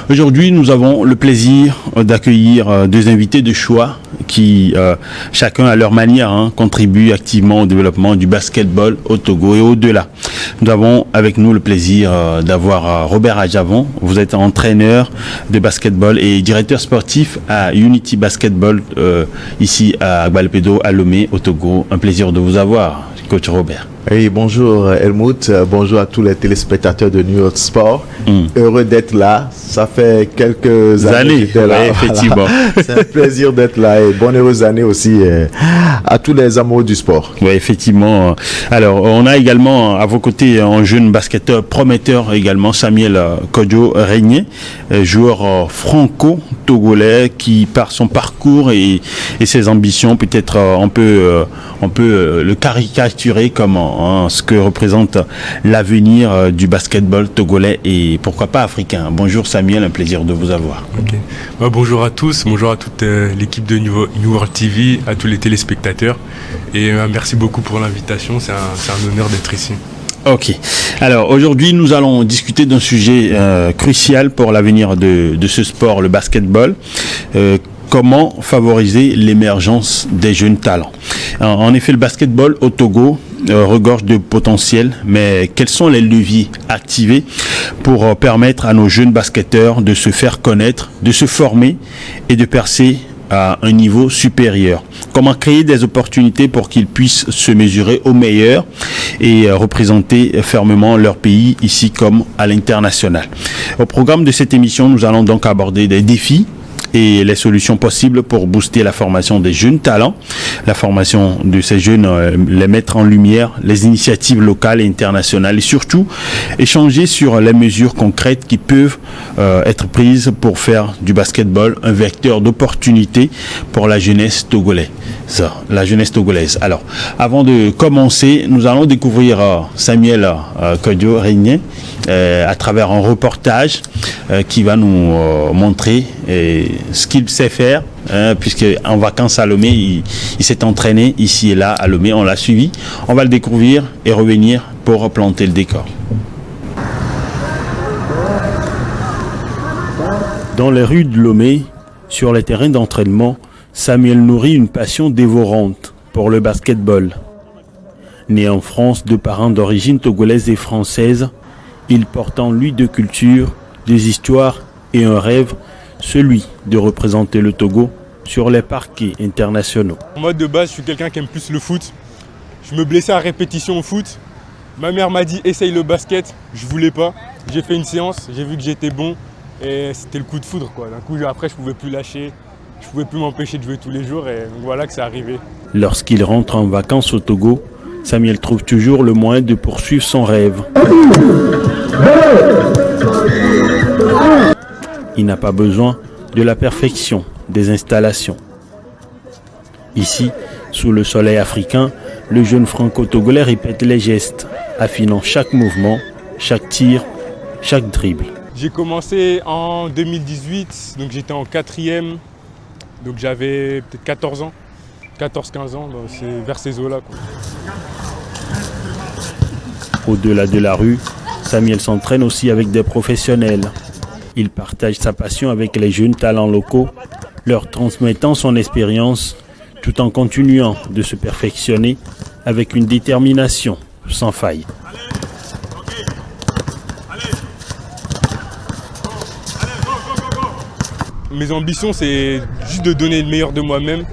Aujourd'hui, nous avons le plaisir d'accueillir deux invités de choix qui, chacun à leur manière, contribuent activement au développement du basketball au Togo et au-delà. Nous avons avec nous le plaisir d'avoir Robert Adjavon. Vous êtes entraîneur de basketball et directeur sportif à Unity Basketball ici à Agbalpedo, à Lomé, au Togo. Un plaisir de vous avoir, coach Robert. Oui, bonjour Helmut, bonjour à tous les téléspectateurs de New York Sport. Heureux d'être là, ça fait quelques années que j'étais là. Ouais, effectivement. C'est un plaisir d'être là et bonne heureuse année aussi à tous les amoureux du sport. Oui, effectivement. Alors, on a également à vos côtés un jeune basketteur prometteur également, Samuel Kodjo Régnier, joueur franco-togolais qui, par son parcours et ses ambitions, peut-être on peut le caricaturer comme ce que représente l'avenir du basketball togolais et pourquoi pas africain. Bonjour Samuel, un plaisir de vous avoir. Okay. Bonjour à tous, bonjour à toute l'équipe de New World TV, à tous les téléspectateurs et merci beaucoup pour l'invitation, c'est un honneur d'être ici. Ok. Alors aujourd'hui, nous allons discuter d'un sujet crucial pour l'avenir de ce sport, le basketball. Comment favoriser l'émergence des jeunes talents. En effet, le basketball au Togo regorge de potentiel, mais quels sont les leviers activés pour permettre à nos jeunes basketteurs de se faire connaître, de se former et de percer à un niveau supérieur? Comment créer des opportunités pour qu'ils puissent se mesurer aux meilleurs et représenter fermement leur pays ici comme à l'international? Au programme de cette émission, nous allons donc aborder des défis et les solutions possibles pour booster la formation des jeunes talents, la formation de ces jeunes, les mettre en lumière, les initiatives locales et internationales et surtout échanger sur les mesures concrètes qui peuvent être prises pour faire du basketball un vecteur d'opportunité pour la jeunesse togolaise. Alors, avant de commencer, nous allons découvrir Samuel Kodjo Régnier à travers un reportage qui va nous montrer ce qu'il sait faire, puisque en vacances à Lomé, il s'est entraîné ici et là à Lomé, on l'a suivi. On va le découvrir et revenir pour planter le décor. Dans les rues de Lomé, sur les terrains d'entraînement, Samuel nourrit une passion dévorante pour le basketball. Né en France de parents d'origine togolaise et française, il porte en lui deux cultures, des histoires et un rêve, celui de représenter le Togo sur les parquets internationaux. Moi de base, je suis quelqu'un qui aime plus le foot. Je me blessais à répétition au foot. Ma mère m'a dit essaye le basket, je voulais pas. J'ai fait une séance, j'ai vu que j'étais bon et c'était le coup de foudre quoi. D'un coup après je pouvais plus lâcher, je pouvais plus m'empêcher de jouer tous les jours et donc voilà que c'est arrivé. Lorsqu'il rentre en vacances au Togo, Samuel trouve toujours le moyen de poursuivre son rêve. Il n'a pas besoin de la perfection des installations. Ici, sous le soleil africain, le jeune franco-togolais répète les gestes, affinant chaque mouvement, chaque tir, chaque dribble. J'ai commencé en 2018, donc j'étais en 4e, donc j'avais peut-être 14 ans, 14-15 ans, c'est vers ces eaux-là. Au-delà de la rue, Samuel s'entraîne aussi avec des professionnels. Il partage sa passion avec les jeunes talents locaux, leur transmettant son expérience tout en continuant de se perfectionner avec une détermination sans faille. Mes ambitions, c'est juste de donner le meilleur de moi-même,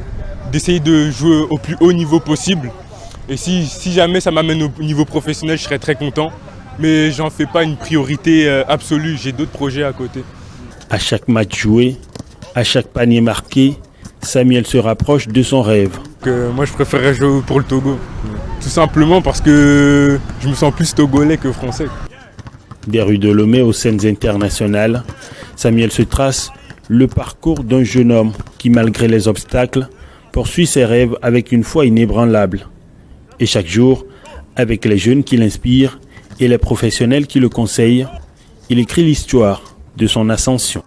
d'essayer de jouer au plus haut niveau possible. Et si jamais ça m'amène au niveau professionnel, je serais très content. Mais j'en fais pas une priorité absolue, j'ai d'autres projets à côté. À chaque match joué, à chaque panier marqué, Samuel se rapproche de son rêve. Moi je préférerais jouer pour le Togo, tout simplement parce que je me sens plus togolais que français. Des rues de Lomé aux scènes internationales, Samuel se trace le parcours d'un jeune homme qui, malgré les obstacles, poursuit ses rêves avec une foi inébranlable. Et chaque jour, avec les jeunes qui l'inspirent et les professionnels qui le conseillent, il écrit l'histoire de son ascension.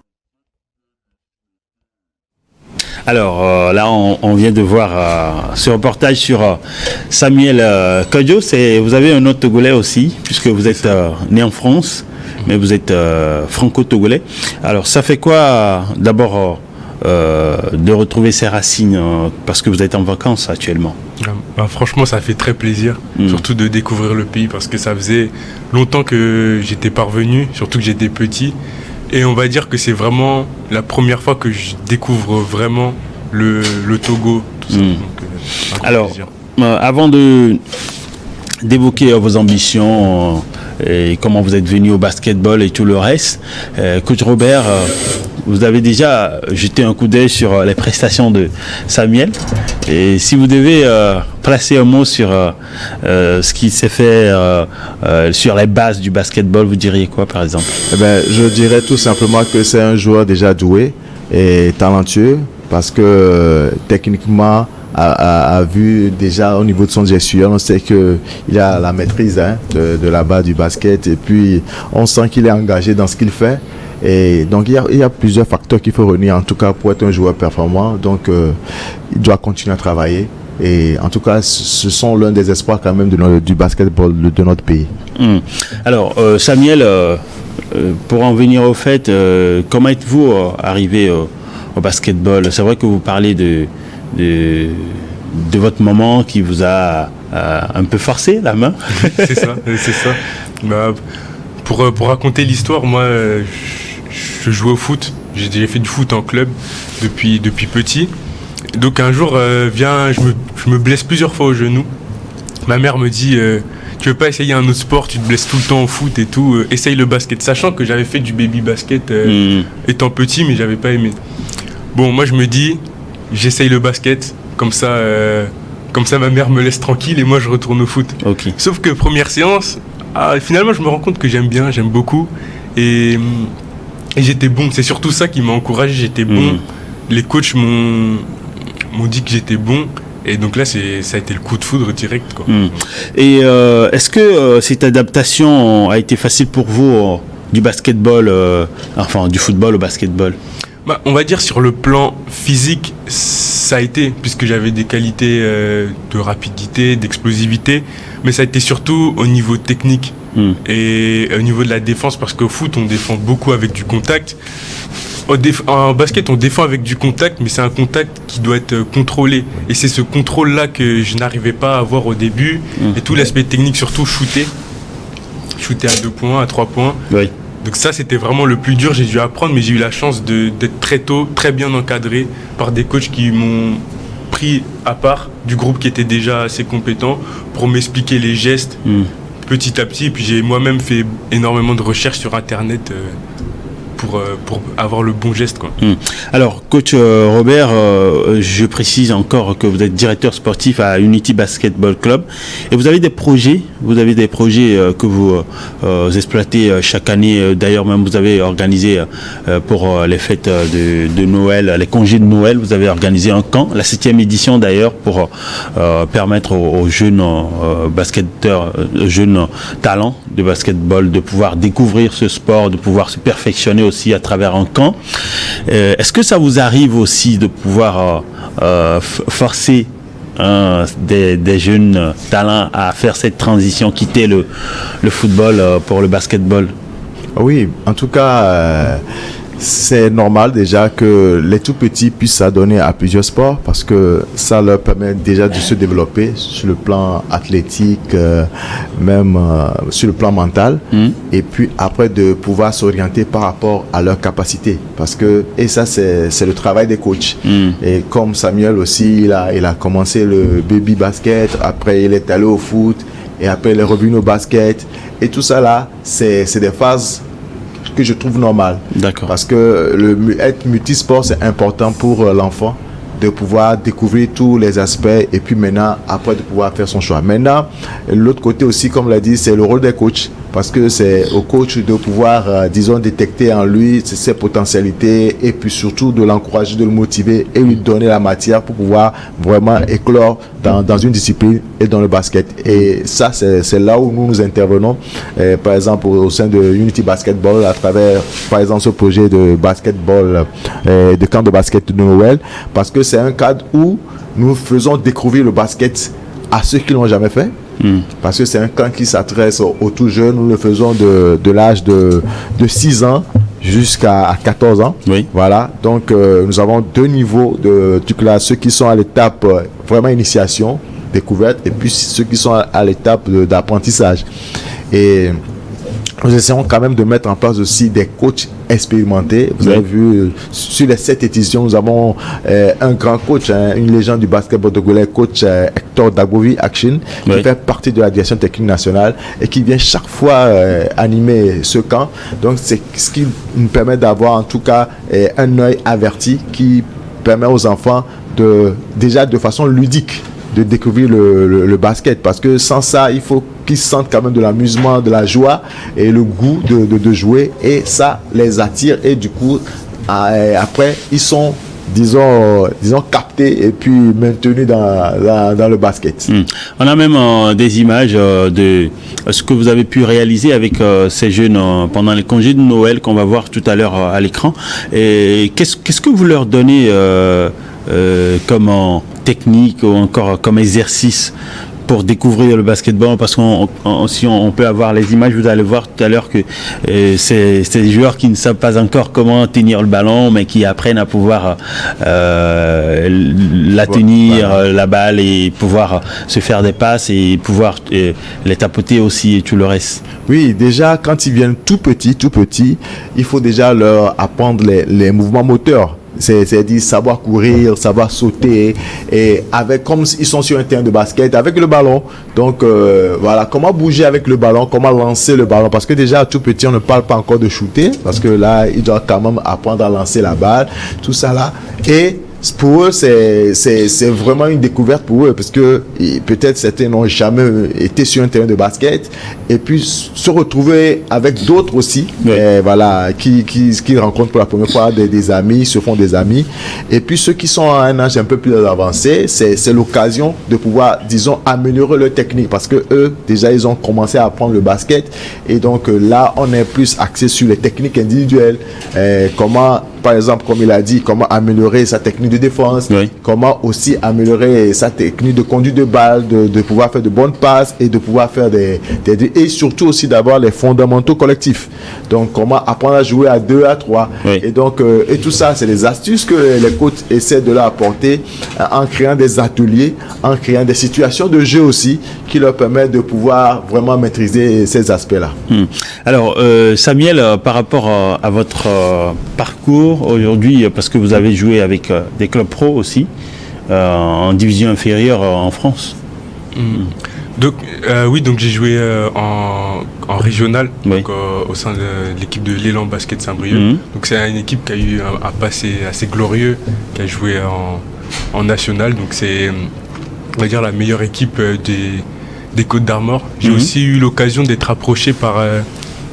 Alors là, on vient de voir ce reportage sur Samuel Kodjo. Vous avez un autre Togolais aussi, puisque vous êtes né en France. mais vous êtes franco-togolais. Alors, ça fait quoi, d'abord, de retrouver ces racines, parce que vous êtes en vacances actuellement? Franchement, ça fait très plaisir, surtout de découvrir le pays, parce que ça faisait longtemps que j'étais pas revenu, surtout que j'étais petit. Et on va dire que c'est vraiment la première fois que je découvre vraiment le Togo. Tout ça. Donc, alors, avant d'évoquer vos ambitions et comment vous êtes venu au basketball et tout le reste, coach Robert, vous avez déjà jeté un coup d'œil sur les prestations de Samuel. Et si vous devez placer un mot sur ce qui s'est fait sur les bases du basketball, vous diriez quoi, par exemple? Je dirais tout simplement que c'est un joueur déjà doué et talentueux, parce que techniquement, a vu déjà au niveau de son gestuel, on sait qu'il a la maîtrise de la base du basket, et puis on sent qu'il est engagé dans ce qu'il fait. Et donc il y a plusieurs facteurs qu'il faut retenir, en tout cas, pour être un joueur performant. Donc il doit continuer à travailler, et en tout cas ce sont l'un des espoirs quand même du basketball de notre pays. Alors Samuel, pour en venir au fait, comment êtes-vous arrivé au basketball? C'est vrai que vous parlez de votre maman qui vous a un peu forcé la main. C'est ça. Pour raconter l'histoire, moi je jouais au foot. J'ai fait du foot en club depuis petit. Donc un jour, je me blesse plusieurs fois au genou. Ma mère me dit tu veux pas essayer un autre sport, tu te blesses tout le temps au foot et tout, essaye le basket. Sachant que j'avais fait du baby basket étant petit, mais j'avais pas aimé. Bon, moi je me dis, j'essaye le basket, comme ça ma mère me laisse tranquille et moi je retourne au foot. Okay. Sauf que première séance, finalement je me rends compte que j'aime beaucoup, et j'étais bon. C'est surtout ça qui m'a encouragé, j'étais bon. Les coachs m'ont dit que j'étais bon, et donc là ça a été le coup de foudre direct, quoi. Et est-ce que cette adaptation a été facile pour vous du basketball, du football au basketball? On va dire sur le plan physique, ça a été, puisque j'avais des qualités de rapidité, d'explosivité, mais ça a été surtout au niveau technique et au niveau de la défense, parce qu'au foot, on défend beaucoup avec du contact. En basket, on défend avec du contact, mais c'est un contact qui doit être contrôlé. Et c'est ce contrôle-là que je n'arrivais pas à avoir au début. Et tout l'aspect technique, surtout shooter à 2 points, à 3 points. Oui. Donc ça, c'était vraiment le plus dur, j'ai dû apprendre, mais j'ai eu la chance d'être très tôt, très bien encadré par des coachs qui m'ont pris à part du groupe, qui était déjà assez compétent, pour m'expliquer les gestes petit à petit. Et puis j'ai moi-même fait énormément de recherches sur Internet pour avoir le bon geste, quoi. Alors, coach Robert, je précise encore que vous êtes directeur sportif à Unity Basketball Club, et vous avez des projets que vous exploitez chaque année. D'ailleurs, même vous avez organisé pour les fêtes de Noël, les congés de Noël, vous avez organisé un camp, la 7e édition d'ailleurs, pour permettre aux jeunes basketteurs, jeunes talents de basketball de pouvoir découvrir ce sport, de pouvoir se perfectionner aussi à travers un camp. Est-ce que ça vous arrive aussi de pouvoir forcer des jeunes talents à faire cette transition, quitter le football pour le basketball? Oui, en tout cas, c'est normal déjà que les tout petits puissent s'adonner à plusieurs sports, parce que ça leur permet déjà de se développer sur le plan athlétique, même sur le plan mental, et puis après de pouvoir s'orienter par rapport à leurs capacités, et ça c'est le travail des coachs. Et comme Samuel aussi, il a commencé le baby basket, après il est allé au foot, et après il est revenu au basket, et tout ça là, c'est des phases que je trouve normal. D'accord. Parce que être multisport, c'est important pour l'enfant, de pouvoir découvrir tous les aspects, et puis maintenant, après, de pouvoir faire son choix. Maintenant, l'autre côté aussi, comme l'a dit, c'est le rôle des coachs, parce que c'est au coach de pouvoir, détecter en lui ses potentialités, et puis surtout de l'encourager, de le motiver, et lui donner la matière pour pouvoir vraiment éclore dans une discipline et dans le basket. Et ça, c'est là où nous intervenons, par exemple au sein de Unity Basketball, à travers, par exemple, ce projet de basketball, de camp de basket de Noël, parce que c'est un cadre où nous faisons découvrir le basket à ceux qui ne l'ont jamais fait, Parce que c'est un camp qui s'adresse aux tout jeunes. Nous le faisons de l'âge de 6 ans jusqu'à 14 ans. Oui. Voilà. Donc, nous avons 2 niveaux de classe. Ceux qui sont à l'étape vraiment initiation, découverte, et puis ceux qui sont à l'étape d'apprentissage. Et nous essayons quand même de mettre en place aussi des coachs expérimentés. Vous avez vu, sur les 7 éditions, nous avons un grand coach, une légende du basketball togolais, coach Hector Dagovi Action, qui fait partie de la direction technique nationale et qui vient chaque fois animer ce camp. Donc, c'est ce qui nous permet d'avoir en tout cas un œil averti qui permet aux enfants déjà de façon ludique de découvrir le basket, parce que sans ça il faut qu'ils sentent quand même de l'amusement, de la joie et le goût de jouer, et ça les attire, et du coup après ils sont disons captés et puis maintenus dans le basket. On a même des images de ce que vous avez pu réaliser avec ces jeunes pendant les congés de Noël qu'on va voir tout à l'heure à l'écran. Et qu'est-ce que vous leur donnez comme technique ou encore comme exercice pour découvrir le basketball? Parce si on peut avoir les images, vous allez voir tout à l'heure que c'est des joueurs qui ne savent pas encore comment tenir le ballon, mais qui apprennent à pouvoir la tenir, la balle, et pouvoir se faire des passes et pouvoir les tapoter aussi et tout le reste. Oui, déjà quand ils viennent tout petits, il faut déjà leur apprendre les mouvements moteurs. C'est-à-dire savoir courir, savoir sauter, et comme ils sont sur un terrain de basket avec le ballon. Donc voilà, comment bouger avec le ballon, comment lancer le ballon, parce que déjà tout petit on ne parle pas encore de shooter, parce que là ils doivent quand même apprendre à lancer la balle, tout ça là. Et pour eux, c'est vraiment une découverte pour eux, parce que peut-être certains n'ont jamais été sur un terrain de basket, et puis se retrouver avec d'autres aussi, voilà, qui rencontrent pour la première fois des amis, se font des amis, et puis ceux qui sont à un âge un peu plus avancé, c'est l'occasion de pouvoir, disons, améliorer leur technique, parce que eux, déjà, ils ont commencé à apprendre le basket, et donc là, on est plus axé sur les techniques individuelles, comment, par exemple, comme il a dit, comment améliorer sa technique de défense, comment aussi améliorer sa technique de conduite de balle, de pouvoir faire de bonnes passes et de pouvoir faire et surtout aussi d'avoir les fondamentaux collectifs. Donc comment apprendre à jouer à 2, à 3. Et donc et tout ça, c'est des astuces que les coachs essaient de leur apporter en créant des ateliers, en créant des situations de jeu aussi qui leur permettent de pouvoir vraiment maîtriser ces aspects-là. Alors Samuel, par rapport à votre parcours aujourd'hui, parce que vous avez joué avec des clubs pro aussi, en division inférieure en France. Donc, oui, donc j'ai joué en régional, donc, au sein de l'équipe de l'Élan Basket Saint-Brieuc. Donc c'est une équipe qui a eu un passé assez glorieux, qui a joué en national. Donc c'est, on va dire, la meilleure équipe des Côtes-d'Armor. J'ai aussi eu l'occasion d'être approché par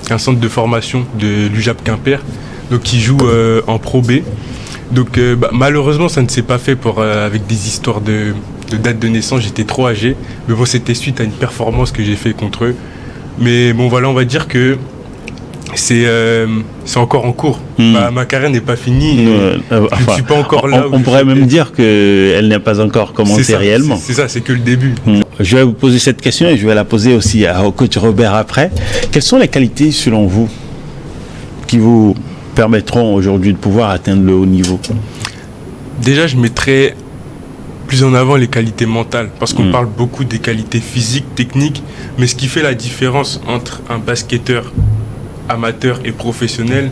un centre de formation de l'UJAP Quimper, donc qui joue en Pro B. Donc malheureusement ça ne s'est pas fait avec des histoires de date de naissance, j'étais trop âgé, mais bon, c'était suite à une performance que j'ai fait contre eux. Mais bon, voilà, on va dire que c'est encore en cours. Ma carrière n'est pas finie, je ne suis pas encore là. On pourrait même dire qu'elle n'a pas encore commencé réellement. C'est ça, c'est que le début. Je vais vous poser cette question et je vais la poser aussi au coach Robert après. Quelles sont les qualités selon vous qui vous permettront aujourd'hui de pouvoir atteindre le haut niveau? Déjà, je mettrais plus en avant les qualités mentales, parce qu'on parle beaucoup des qualités physiques, techniques, mais ce qui fait la différence entre un basketteur amateur et professionnel,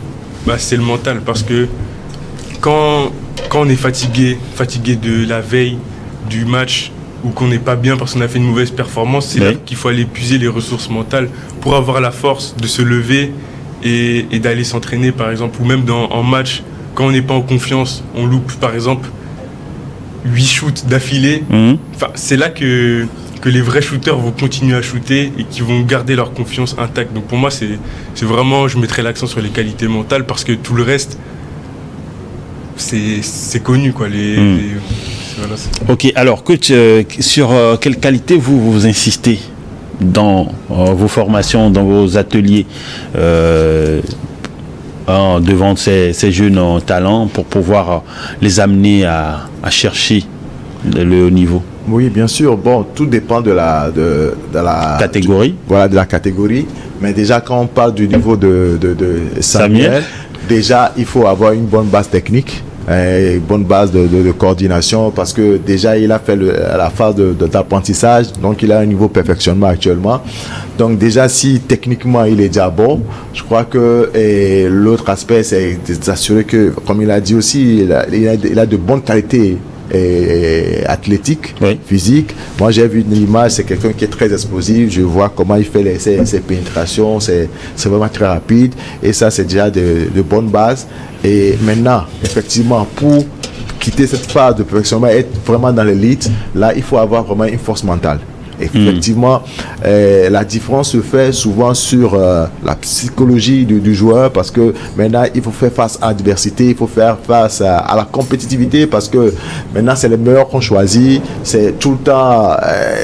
c'est le mental, parce que quand on est fatigué de la veille du match, ou qu'on n'est pas bien parce qu'on a fait une mauvaise performance, c'est là qu'il faut aller puiser les ressources mentales pour avoir la force de se lever et d'aller s'entraîner, par exemple, ou même en match, quand on n'est pas en confiance, on loupe par exemple 8 shoots d'affilée. Enfin, c'est là que les vrais shooters vont continuer à shooter et qui vont garder leur confiance intacte. Donc pour moi, c'est vraiment, je mettrais l'accent sur les qualités mentales, parce que tout le reste, c'est connu, quoi. Voilà, ok, alors coach, sur quelle qualité vous insistez dans vos formations, dans vos ateliers devant ces jeunes talents pour pouvoir les amener à chercher le haut niveau? Oui, bien sûr. Bon, tout dépend de la Catégorie. Voilà, de la catégorie. Mais déjà, quand on parle du niveau de Samuel, déjà, il faut avoir une bonne base technique. Une bonne base de coordination, parce que déjà il a fait la phase d'apprentissage, donc il a un niveau perfectionnement actuellement. Donc déjà, si techniquement il est déjà bon, je crois que l'autre aspect, c'est d'assurer que, comme il a dit aussi, il a de bonnes qualités athlétique, oui, physique. Moi, j'ai vu l'image, c'est quelqu'un qui est très explosif. Je vois comment il fait ses pénétrations, c'est vraiment très rapide. Et ça, c'est déjà de bonnes bases. Et maintenant, effectivement, pour quitter cette phase de perfectionnement, être vraiment dans l'élite, là, il faut avoir vraiment une force mentale. Effectivement, la différence se fait souvent sur la psychologie du joueur, parce que maintenant il faut faire face à l'adversité, il faut faire face à la compétitivité, parce que maintenant c'est les meilleurs qu'on choisit, c'est tout le temps,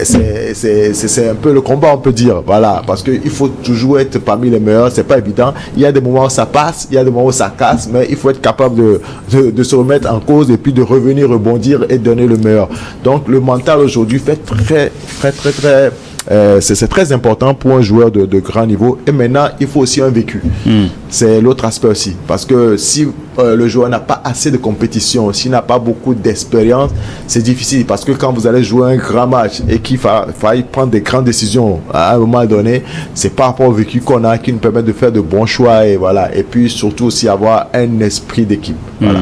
c'est un peu le combat, on peut dire, voilà, parce qu'il faut toujours être parmi les meilleurs, c'est pas évident. Il y a des moments où ça passe, il y a des moments où ça casse, mais il faut être capable de se remettre en cause et puis de revenir rebondir et donner le meilleur. Donc le mental aujourd'hui fait c'est très important pour un joueur de grand niveau. Et maintenant, il faut aussi un vécu. C'est l'autre aspect aussi. Parce que si le joueur n'a pas assez de compétition, s'il n'a pas beaucoup d'expérience, c'est difficile. Parce que quand vous allez jouer un grand match et qu'il faille prendre des grandes décisions à un moment donné, c'est par rapport au vécu qu'on a qui nous permet de faire de bons choix. Et voilà. Et puis surtout aussi avoir un esprit d'équipe. Voilà.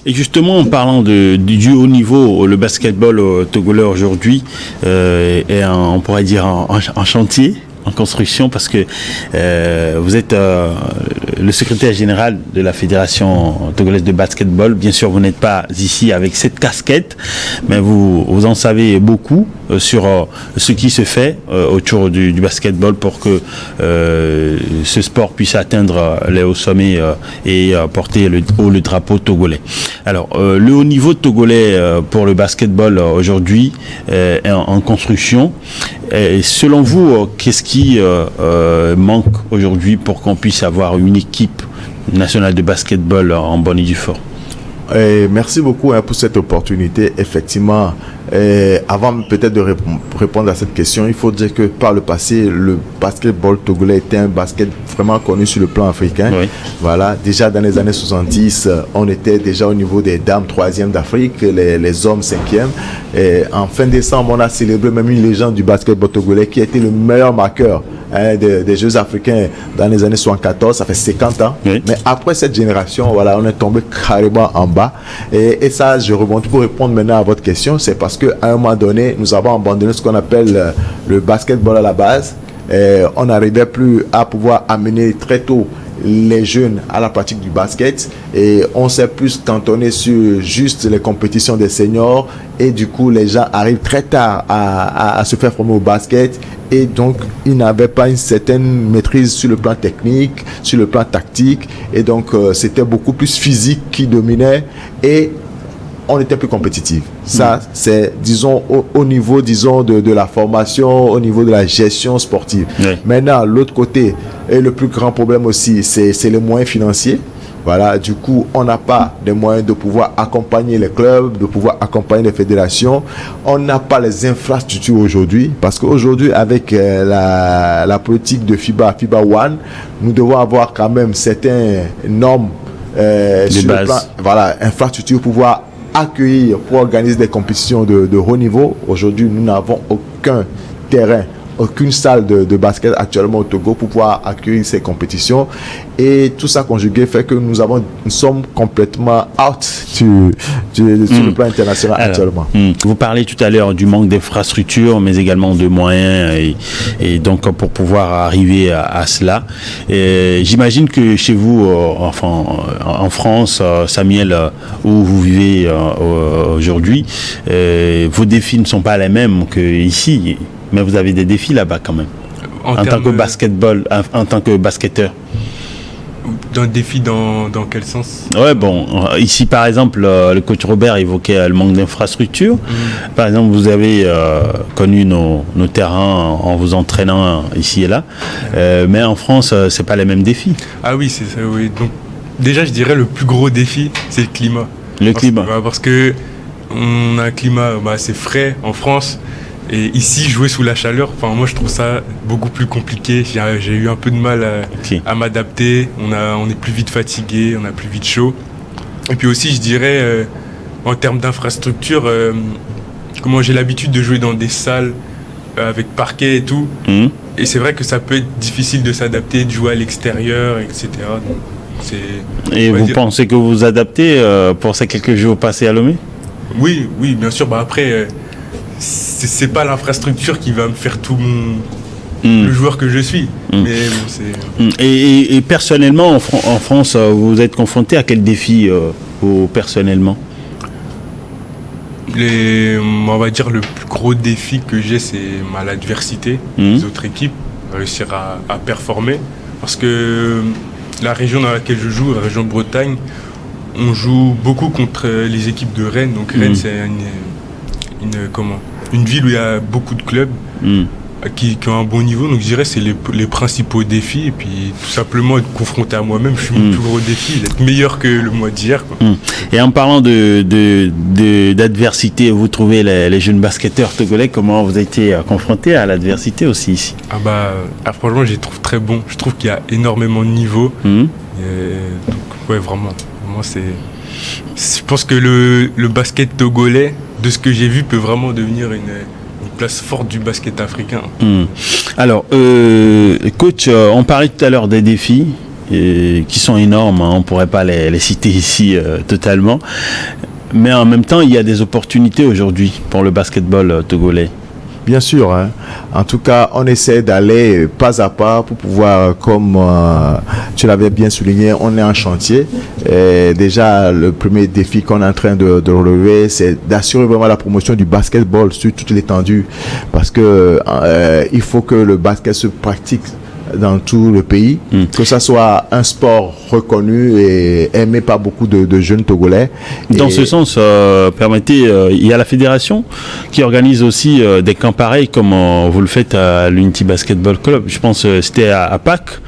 Et justement, en parlant du haut niveau, le basketball togolais aujourd'hui est, on pourrait dire, en chantier, en construction, parce que vous êtes le secrétaire général de la Fédération togolaise de basketball. Bien sûr, vous n'êtes pas ici avec cette casquette, mais vous en savez beaucoup sur ce qui se fait autour du basketball pour que ce sport puisse atteindre les hauts sommets et porter le drapeau togolais. Alors, le haut niveau togolais pour le basketball aujourd'hui est en construction. Et selon vous, qu'est-ce qui manque aujourd'hui pour qu'on puisse avoir une équipe nationale de basketball en bonne et due forme? Merci beaucoup pour cette opportunité. Effectivement, avant peut-être de répondre à cette question, il faut dire que par le passé, le basketball togolais était un basket vraiment connu sur le plan africain. Oui. Voilà, déjà dans les années 70, on était déjà au niveau des dames 3e d'Afrique, les hommes 5e. Et en fin décembre, on a célébré même une légende du basketball togolais qui a été le meilleur marqueur des Jeux africains dans les années 74, ça fait 50 ans. Oui. Mais après cette génération, voilà, on est tombé carrément en bas. Et ça, je remonte pour répondre maintenant à votre question, c'est parce qu'à un moment donné, nous avons abandonné ce qu'on appelle le basketball à la base. On n'arrivait plus à pouvoir amener très tôt les jeunes à la pratique du basket, et on s'est plus cantonné sur juste les compétitions des seniors, et du coup les gens arrivent très tard à se faire former au basket, et donc ils n'avaient pas une certaine maîtrise sur le plan technique, sur le plan tactique, et donc c'était beaucoup plus physique qui dominait, et on était plus compétitif. Ça, c'est, disons, au niveau, disons, de la formation, au niveau de la gestion sportive. Oui. Maintenant, l'autre côté, et le plus grand problème aussi, c'est les moyens financiers. Voilà, du coup, on n'a pas de moyens de pouvoir accompagner les clubs, de pouvoir accompagner les fédérations. On n'a pas les infrastructures aujourd'hui, parce qu'aujourd'hui, avec la politique de FIBA One, nous devons avoir quand même certaines normes sur le plan, voilà, infrastructure pour pouvoir accueillir, pour organiser des compétitions de haut niveau. Aujourd'hui, nous n'avons aucun terrain, aucune salle de basket actuellement au Togo pour pouvoir accueillir ces compétitions, et tout ça conjugué fait que nous sommes complètement out sur le plan international. Alors, actuellement. Vous parlez tout à l'heure du manque d'infrastructures, mais également de moyens, et donc pour pouvoir arriver à cela, j'imagine que chez vous, enfin en France, Samuel, où vous vivez aujourd'hui, vos défis ne sont pas les mêmes qu'ici. Mais vous avez des défis là-bas quand même, en tant que basketball, en tant que basketteur. D'un défi dans quel sens? Ouais, bon, ici par exemple, le coach Robert évoquait le manque d'infrastructures. Par exemple, vous avez connu nos terrains en vous entraînant ici et là, mais en France, c'est pas les mêmes défis. Ah oui, c'est ça, oui. Donc déjà, je dirais le plus gros défi, c'est le climat. Le climat. Parce que On a un climat assez frais en France. Et ici, jouer sous la chaleur, moi je trouve ça beaucoup plus compliqué. J'ai eu un peu de mal à m'adapter. On est plus vite fatigué, on a plus vite chaud. Et puis aussi, je dirais, en termes d'infrastructure, comment j'ai l'habitude de jouer dans des salles avec parquet et tout. Et c'est vrai que ça peut être difficile de s'adapter, de jouer à l'extérieur, etc. Donc, et vous pensez que vous vous adaptez pour ces quelques jours passés à Lomé? Oui, bien sûr. Après, c'est pas l'infrastructure qui va me faire tout le joueur que je suis. Mais bon, c'est... Et personnellement, en France, vous êtes confronté à quel défi personnellement? On va dire le plus gros défi que j'ai, c'est l'adversité des autres équipes, réussir à performer. Parce que la région dans laquelle je joue, la région de Bretagne, on joue beaucoup contre les équipes de Rennes. Donc Rennes, c'est une ville où il y a beaucoup de clubs qui ont un bon niveau. Donc je dirais que c'est les principaux défis. Et puis tout simplement être confronté à moi-même, je suis mon plus gros défi, d'être meilleur que le mois d'hier. Et en parlant d'adversité, vous trouvez les jeunes basketteurs togolais, comment vous avez été confrontés à l'adversité aussi ici? Franchement, je les trouve très bons. Je trouve qu'il y a énormément de niveau. Donc ouais, vraiment c'est... Je pense que le basket togolais, de ce que j'ai vu, peut vraiment devenir une place forte du basket africain. Alors, coach, on parlait tout à l'heure des défis qui sont énormes, on ne pourrait pas les citer ici totalement, mais en même temps, il y a des opportunités aujourd'hui pour le basketball togolais. Bien sûr, hein. En tout cas, on essaie d'aller pas à pas pour pouvoir, comme tu l'avais bien souligné, on est en chantier. Et déjà, le premier défi qu'on est en train de relever, c'est d'assurer vraiment la promotion du basketball sur toute l'étendue. Parce que il faut que le basket se pratique dans tout le pays, que ça soit un sport reconnu et aimé par beaucoup de jeunes Togolais. Dans ce sens, permettez, il y a la fédération qui organise aussi des camps pareils comme vous le faites à l'Unity Basketball Club. Je pense que c'était à Pâques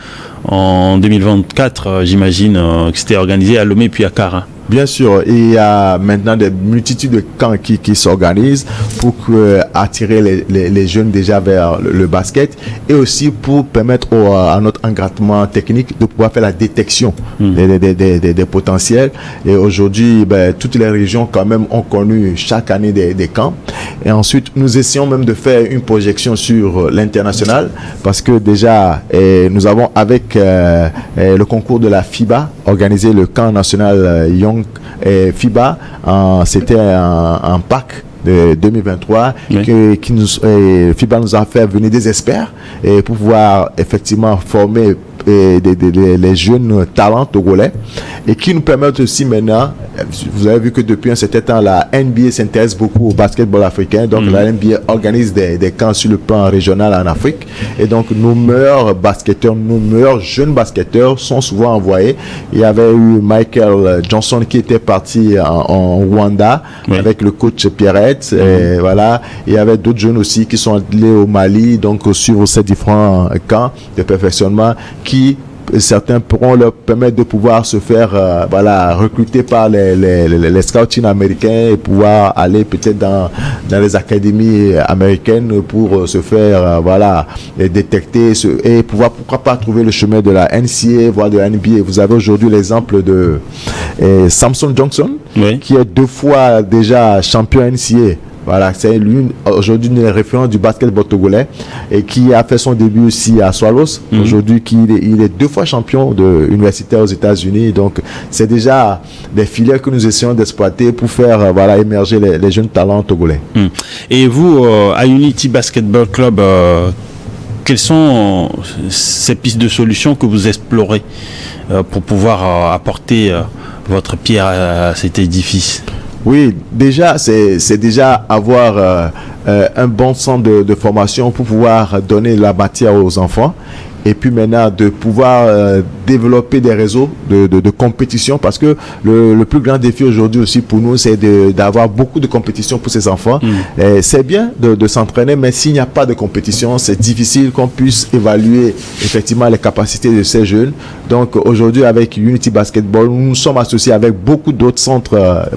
en 2024, j'imagine, que c'était organisé à Lomé puis à Kara. Bien sûr, il y a maintenant des multitudes de camps qui s'organisent pour attirer les jeunes déjà vers le basket et aussi pour permettre à notre encadrement technique de pouvoir faire la détection des potentiels. Et aujourd'hui, toutes les régions quand même ont connu chaque année des camps. Et ensuite, nous essayons même de faire une projection sur l'international parce que déjà, nous avons avec le concours de la FIBA organisé le camp national Young FIBA, c'était en Pâques de 2023 FIBA nous a fait venir des experts pour pouvoir effectivement former les jeunes talents togolais et qui nous permettent aussi maintenant, vous avez vu que depuis un certain temps la NBA s'intéresse beaucoup au basketball africain, donc la NBA organise des camps sur le plan régional en Afrique et donc nos meilleurs basketteurs, nos meilleurs jeunes basketteurs sont souvent envoyés. Il y avait eu Michael Johnson qui était parti en Rwanda avec le coach Pierrette et voilà, il y avait d'autres jeunes aussi qui sont allés au Mali donc suivre ces différents camps de perfectionnement qui certains pourront leur permettre de pouvoir se faire recruter par les scouting américains et pouvoir aller peut-être dans les académies américaines pour se faire détecter et pouvoir pourquoi pas trouver le chemin de la NCAA voire de la NBA. Vous avez aujourd'hui l'exemple de Samson Johnson qui est 2 fois déjà champion NCAA. Voilà, c'est aujourd'hui une référence du basketball togolais et qui a fait son début aussi à Swallows. Aujourd'hui, il est 2 fois champion universitaire aux États-Unis. Donc, c'est déjà des filières que nous essayons d'exploiter pour faire émerger les jeunes talents togolais. Et vous, à Unity Basketball Club, quelles sont ces pistes de solutions que vous explorez pour pouvoir apporter votre pierre à cet édifice? Oui, déjà, c'est déjà avoir un bon centre de formation pour pouvoir donner la matière aux enfants et puis maintenant de pouvoir développer des réseaux de compétition, parce que le plus grand défi aujourd'hui aussi pour nous, c'est d'avoir beaucoup de compétitions pour ces enfants. C'est bien de s'entraîner, mais s'il n'y a pas de compétition, c'est difficile qu'on puisse évaluer effectivement les capacités de ces jeunes. Donc aujourd'hui, avec Unity Basketball, nous sommes associés avec beaucoup d'autres centres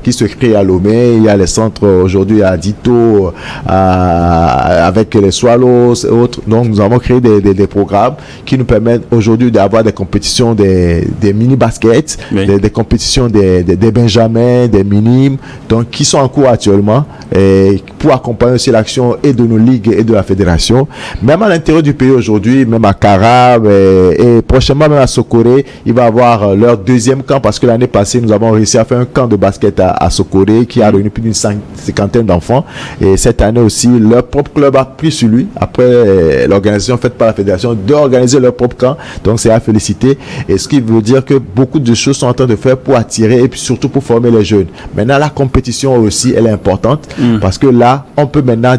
qui se créent à Lomé. Il y a les centres aujourd'hui à Dito, avec les Swallows et autres. Donc nous avons créé des programmes qui nous permettent aujourd'hui d'avoir des compétitions, des mini-baskets, des compétitions des benjamins, des minimes, donc qui sont en cours actuellement, et pour accompagner aussi l'action et de nos ligues et de la fédération. Même à l'intérieur du pays aujourd'hui, même à Carab et prochainement même à Sokoré, il va avoir leur deuxième camp, parce que l'année passée, nous avons réussi à faire un camp de basket à Sokoré qui a réuni plus d'une cinquantaine d'enfants. Et cette année aussi, leur propre club a pris sur lui, après l'organisation faite par la fédération, d'organiser leur propre camp. Donc c'est à féliciter. Et ce qui veut dire que beaucoup de choses sont en train de faire pour attirer et puis surtout pour former les jeunes. Maintenant, la compétition aussi, elle est importante, parce que là, on peut maintenant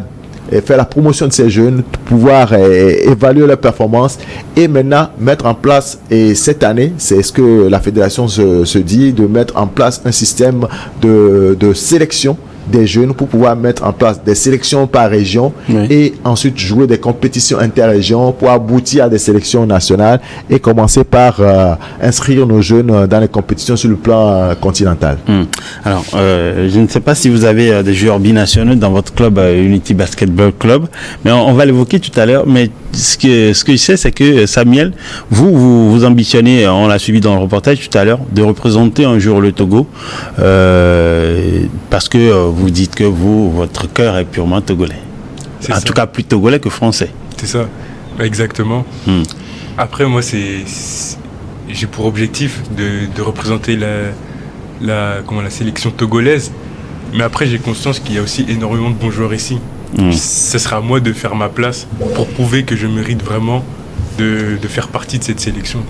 faire la promotion de ces jeunes, pouvoir évaluer leurs performances et maintenant mettre en place, et cette année, c'est ce que la fédération se dit, de mettre en place un système de sélection des jeunes pour pouvoir mettre en place des sélections par région, et ensuite jouer des compétitions interrégions pour aboutir à des sélections nationales et commencer par inscrire nos jeunes dans les compétitions sur le plan continental. Alors, je ne sais pas si vous avez des joueurs binationaux dans votre club, Unity Basketball Club, mais on va l'évoquer tout à l'heure. Mais ce que je sais, c'est que Samuel, vous ambitionnez, on l'a suivi dans le reportage tout à l'heure, de représenter un jour le Togo, parce que vous dites que votre cœur est purement togolais. En tout cas, plus togolais que français. C'est ça, exactement. Après, moi, j'ai pour objectif de représenter la sélection togolaise. Mais après, j'ai conscience qu'il y a aussi énormément de bons joueurs ici. Ce sera à moi de faire ma place pour prouver que je mérite vraiment de faire partie de cette sélection.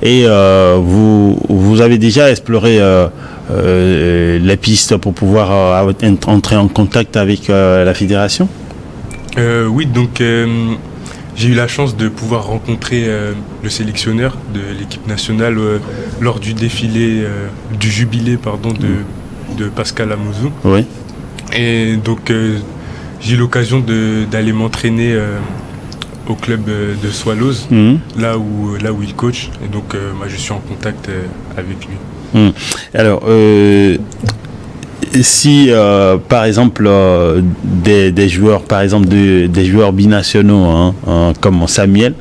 Et vous avez déjà exploré la piste pour pouvoir entrer en contact avec la fédération? Oui, donc j'ai eu la chance de pouvoir rencontrer le sélectionneur de l'équipe nationale lors du défilé, du jubilé de Pascal Amouzou. Oui. Et donc j'ai eu l'occasion d'aller m'entraîner au club de Swallows, là où il coach. Et donc moi je suis en contact avec lui. Alors, si par exemple des joueurs, par exemple des joueurs binationaux comme Samuel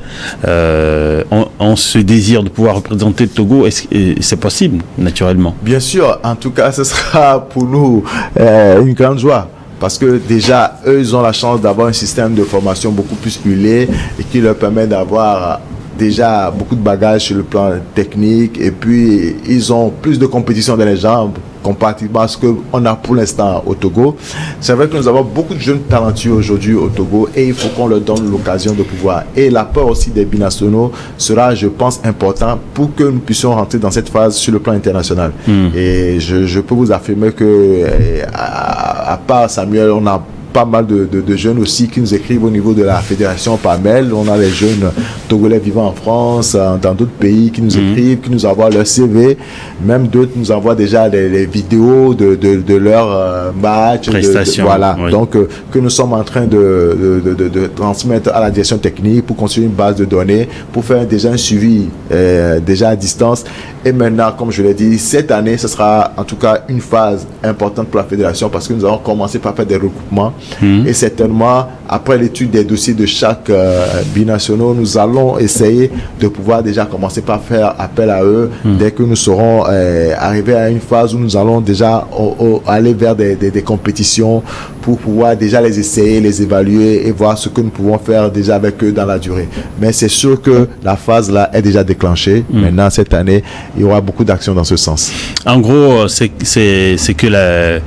ont ce désir de pouvoir représenter le Togo, est-ce que c'est possible naturellement? Bien sûr, en tout cas ce sera pour nous une grande joie. Parce que déjà, eux, ils ont la chance d'avoir un système de formation beaucoup plus huilé et qui leur permet d'avoir déjà beaucoup de bagages sur le plan technique, et puis ils ont plus de compétition dans les jambes comparativement à ce qu'on a pour l'instant au Togo. C'est vrai que nous avons beaucoup de jeunes talentueux aujourd'hui au Togo et il faut qu'on leur donne l'occasion de pouvoir. Et l'apport aussi des binationaux sera, je pense, important pour que nous puissions rentrer dans cette phase sur le plan international. Et je peux vous affirmer que à part Samuel, on a pas mal de jeunes aussi qui nous écrivent au niveau de la fédération par mail. On a les jeunes togolais vivant en France, dans d'autres pays qui nous écrivent, qui nous envoient leur CV. Même d'autres nous envoient déjà les vidéos de leurs matchs. Voilà. Oui. Donc, que nous sommes en train de transmettre à la direction technique pour construire une base de données, pour faire déjà un suivi déjà à distance. Et maintenant, comme je l'ai dit, cette année, ce sera en tout cas une phase importante pour la fédération, parce que nous allons commencer par faire des recoupements. Et certainement, après l'étude des dossiers de chaque binationaux, nous allons essayer de pouvoir déjà commencer par faire appel à eux dès que nous serons arrivés à une phase où nous allons déjà aller vers des compétitions pour pouvoir déjà les essayer, les évaluer et voir ce que nous pouvons faire déjà avec eux dans la durée. Mais c'est sûr que la phase là est déjà déclenchée. Maintenant, cette année, il y aura beaucoup d'actions dans ce sens. En gros, c'est que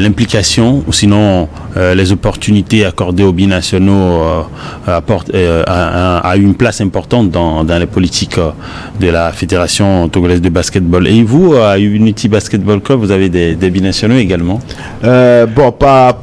l'implication, ou sinon les opportunités accordées aux binationaux a une place importante dans les politiques de la Fédération togolaise de basketball. Et vous, à Unity Basketball Club, vous avez des binationaux également? Bon, pas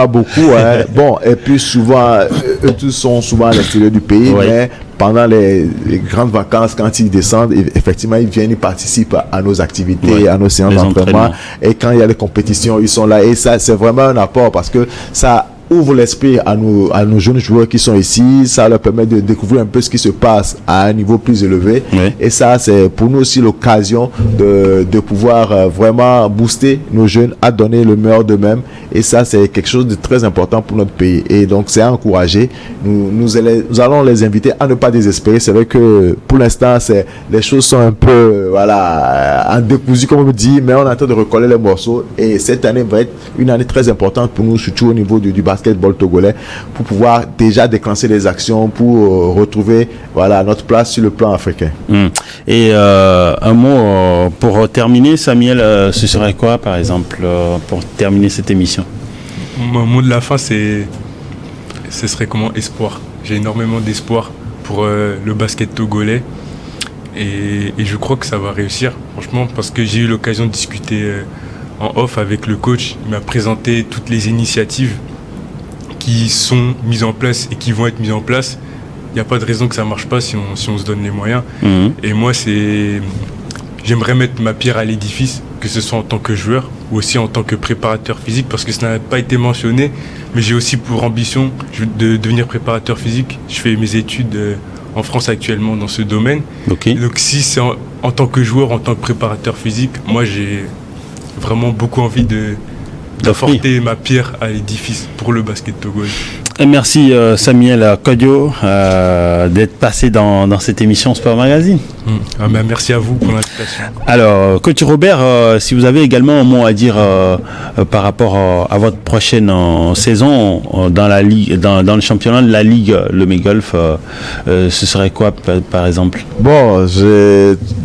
beaucoup. Bon, et puis souvent, eux tous sont souvent à l'extérieur du pays, Oui. mais pendant les grandes vacances, quand ils descendent, effectivement, ils viennent, ils participent à nos activités, Oui. à nos séances Les d'entraînement. entraînements. Et quand il y a des compétitions, ils sont là. Et ça, c'est vraiment un apport parce que ça ouvre l'esprit à nos jeunes joueurs qui sont ici. Ça leur permet de découvrir un peu ce qui se passe à un niveau plus élevé. Oui. Et ça, c'est pour nous aussi l'occasion de pouvoir vraiment booster nos jeunes à donner le meilleur d'eux-mêmes. Et ça, c'est quelque chose de très important pour notre pays. Et donc, c'est à encourager. Nous allons les inviter à ne pas désespérer. C'est vrai que pour l'instant, les choses sont un peu en décousu, comme on me dit, mais on est en train de recoller les morceaux. Et cette année va être une année très importante pour nous, surtout au niveau du basketball togolais, pour pouvoir déjà déclencher des actions, pour retrouver notre place sur le plan africain. Et un mot pour terminer, Samuel, ce serait quoi, par exemple, pour terminer cette émission? Mon mot de la fin, ce serait comment? Espoir. J'ai énormément d'espoir pour le basket togolais et je crois que ça va réussir, franchement, parce que j'ai eu l'occasion de discuter en off avec le coach. Il m'a présenté toutes les initiatives qui sont mises en place et qui vont être mises en place. Il n'y a pas de raison que ça ne marche pas si on se donne les moyens. Et moi, j'aimerais mettre ma pierre à l'édifice, que ce soit en tant que joueur ou aussi en tant que préparateur physique, parce que ça n'a pas été mentionné, mais j'ai aussi pour ambition de devenir préparateur physique. Je fais mes études en France actuellement dans ce domaine. Okay. Donc si c'est en tant que joueur, en tant que préparateur physique, moi j'ai vraiment beaucoup envie d'apporter ma pierre à l'édifice pour le basket togolais. Et merci Samuel Kodio d'être passé dans cette émission Sport Magazine. Merci à vous pour l'invitation. Alors, coach Robert, si vous avez également un mot à dire par rapport à votre prochaine saison dans la ligue, dans le championnat de la Ligue Le Golf, ce serait quoi par exemple? Bon,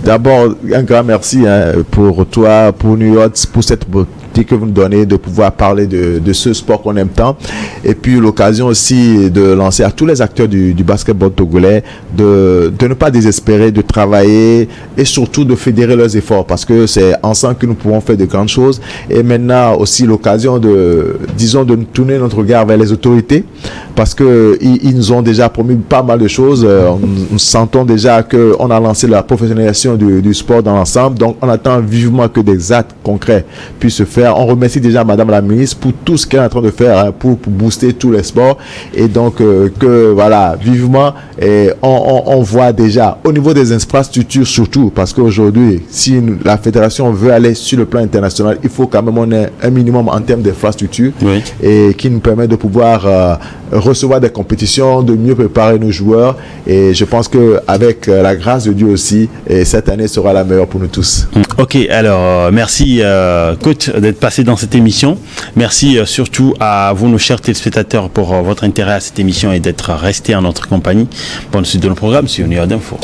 d'abord un grand merci pour toi, pour New York, pour cette que vous nous donnez de pouvoir parler de ce sport qu'on aime tant, et puis l'occasion aussi de lancer à tous les acteurs du basketball togolais de ne pas désespérer, de travailler et surtout de fédérer leurs efforts, parce que c'est ensemble que nous pouvons faire de grandes choses. Et maintenant aussi l'occasion de nous tourner notre regard vers les autorités, parce que ils nous ont déjà promis pas mal de choses. Nous sentons déjà qu'on a lancé la professionnalisation du sport dans l'ensemble, donc on attend vivement que des actes concrets puissent se faire. On remercie déjà Madame la ministre pour tout ce qu'elle est en train de faire pour booster tous les sports, et donc vivement, et on voit déjà au niveau des infrastructures surtout, parce qu'aujourd'hui si la fédération veut aller sur le plan international, il faut quand même on ait un minimum en termes d'infrastructures, oui, et qui nous permet de pouvoir recevoir des compétitions, de mieux préparer nos joueurs. Et je pense qu'avec la grâce de Dieu aussi, cette année sera la meilleure pour nous tous. Ok, alors merci coach d'être passé dans cette émission. Merci surtout à vous, nos chers téléspectateurs, pour votre intérêt à cette émission et d'être resté en notre compagnie. Bonne suite de nos programmes sur New York Info.